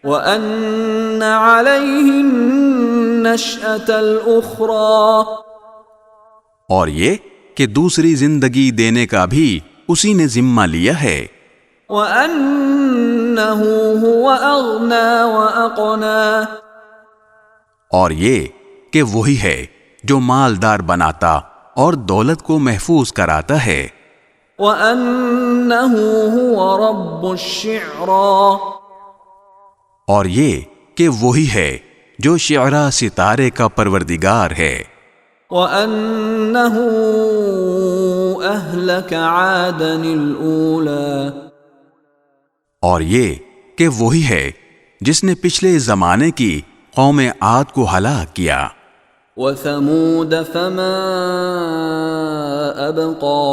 وَأَنَّ عَلَيْهِ النَّشْأَةَ الْأُخْرَى، اور یہ کہ دوسری زندگی دینے کا بھی اسی نے ذمہ لیا ہے۔ وَأَنَّهُ هُوَ أَغْنَى وَأَقْنَى، اور یہ کہ وہی ہے جو مالدار بناتا اور دولت کو محفوظ کراتا ہے۔ وَأَنَّهُ هُوَ رَبُّ الشِّعْرَى، اور یہ کہ وہی ہے جو شعراء ستارے کا پروردگار ہے۔ وَأَنَّهُ أَهْلَكَ عَادًا الْأُولَى، اور یہ کہ وہی ہے جس نے پچھلے زمانے کی قوم عاد کو ہلاک کیا۔ وَثَمُودَ فَمَا أَبْقَى،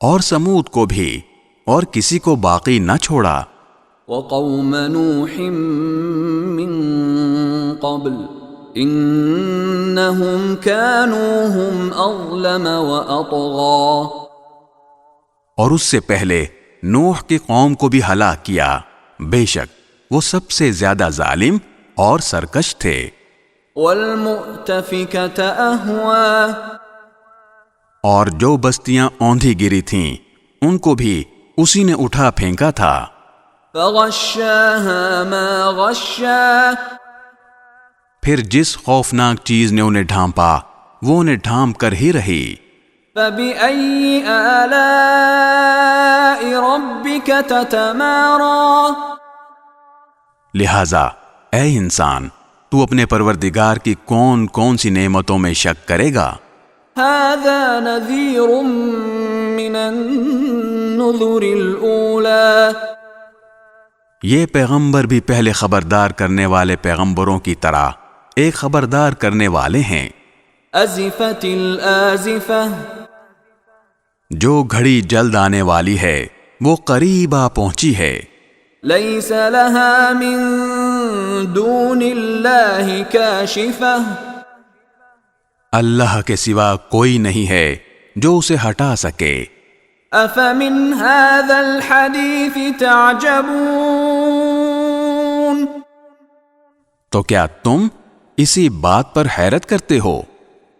اور سمود کو بھی اور کسی کو باقی نہ چھوڑا۔ وَقَوْمَ نُوحٍ مِّن قَبْلُ إِنَّهُمْ كَانُوا هُمْ أَظْلَمَ وَأَطْغَىٰ، اور اس سے پہلے نوح کی قوم کو بھی ہلاک کیا، بے شک وہ سب سے زیادہ ظالم اور سرکش تھے۔ وَالْمُؤْتَفِكَةَ أَهْوَىٰ، اور جو بستیاں اوندھی گری تھیں ان کو بھی اسی نے اٹھا پھینکا تھا۔ فَغَشَّاهَا مَا غَشَّىٰ، پھر جس خوفناک چیز نے انہیں ڈھانپا وہ انہیں ڈھانپ کر ہی رہی۔ فَبِأَيِّ آلَاءِ رَبِّكَ تَتَمَارَىٰ، لہذا اے انسان تو اپنے پروردگار کی کون کون سی نعمتوں میں شک کرے گا؟ هَذَا نَذِيرٌ مِّنَ النُّذُرِ الْأُولَىٰ، یہ پیغمبر بھی پہلے خبردار کرنے والے پیغمبروں کی طرح ایک خبردار کرنے والے ہیں۔ أَزِفَتِ الْآزِفَةُ، جو گھڑی جلد آنے والی ہے وہ قریب آ پہنچی ہے۔ لَيْسَ لَهَا مِن دُونِ اللَّهِ كَاشِفَةٌ، اللہ کے سوا کوئی نہیں ہے جو اسے ہٹا سکے۔ أَفَمِنْ هَذَا الْحَدِيثِ تَعْجَبُونَ، تو کیا تم اسی بات پر حیرت کرتے ہو؟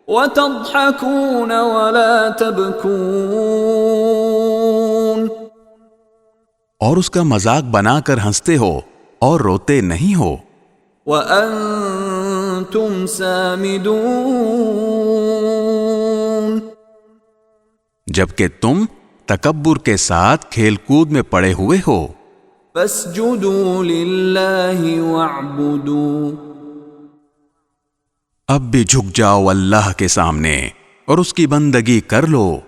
وَتَضْحَكُونَ وَلَا تَبْكُونَ، اور اس کا مذاق بنا کر ہنستے ہو اور روتے نہیں ہو۔ وَأَنْتُمْ سَامِدُونَ، جبکہ تم تکبر کے ساتھ کھیل کود میں پڑے ہوئے ہو۔ فَاسْجُدُوا لِلَّهِ وَاعْبُدُوا، اب بھی جھک جاؤ اللہ کے سامنے اور اس کی بندگی کر لو۔